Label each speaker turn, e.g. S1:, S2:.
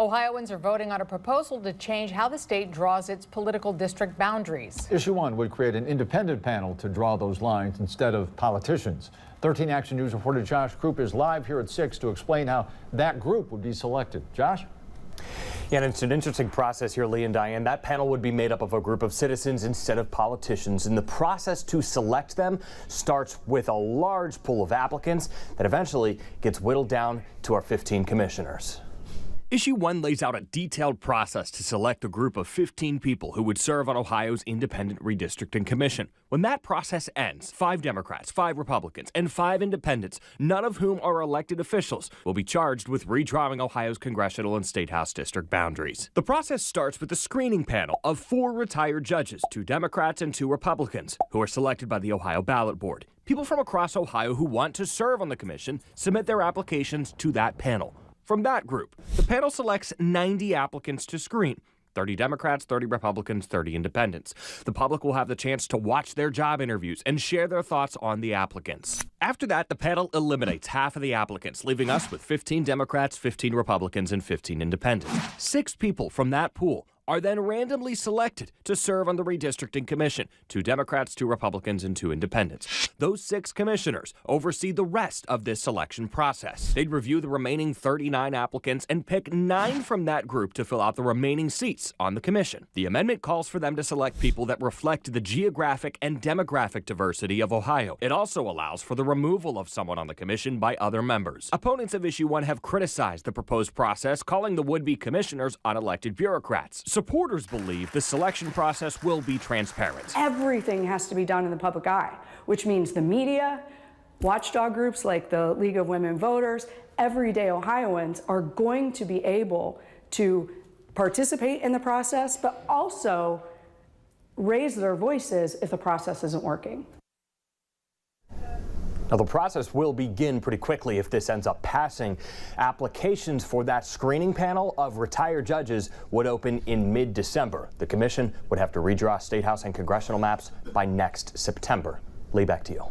S1: Ohioans are voting on a proposal to change how the state draws its political district boundaries.
S2: Issue 1 would create an independent panel to draw those lines instead of politicians. 13 Action News reporter Josh Krupp is live here at 6 to explain how that group would be selected. Josh?
S3: Yeah, and it's an interesting process here, Lee and Diane. That panel would be made up of a group of citizens instead of politicians, and the process to select them starts with a large pool of applicants that eventually gets whittled down to our 15 commissioners.
S4: Issue 1 lays out a detailed process to select a group of 15 people who would serve on Ohio's Independent Redistricting Commission. When that process ends, 5 Democrats, 5 Republicans, and 5 independents, none of whom are elected officials, will be charged with redrawing Ohio's congressional and state house district boundaries. The process starts with a screening panel of 4 retired judges, 2 Democrats and 2 Republicans, who are selected by the Ohio Ballot Board. People from across Ohio who want to serve on the commission submit their applications to that panel. From that group, the panel selects 90 applicants to screen. 30 Democrats, 30 Republicans, 30 independents. The public will have the chance to watch their job interviews and share their thoughts on the applicants. After that, the panel eliminates half of the applicants, leaving us with 15 Democrats, 15 Republicans, and 15 independents. 6 people from that pool are then randomly selected to serve on the Redistricting Commission. 2 Democrats, 2 Republicans, and 2 independents. Those 6 commissioners oversee the rest of this selection process. They'd review the remaining 39 applicants and pick 9 from that group to fill out the remaining seats on the commission. The amendment calls for them to select people that reflect the geographic and demographic diversity of Ohio. It also allows for the removal of someone on the commission by other members. Opponents of Issue 1 have criticized the proposed process, calling the would-be commissioners unelected bureaucrats. Supporters believe the selection process will be transparent.
S5: Everything has to be done in the public eye, which means the media, watchdog groups like the League of Women Voters, everyday Ohioans are going to be able to participate in the process, but also raise their voices if the process isn't working.
S3: Now, the process will begin pretty quickly if this ends up passing. Applications for that screening panel of retired judges would open in mid-December. The commission would have to redraw state house and congressional maps by next September. Lee, back to you.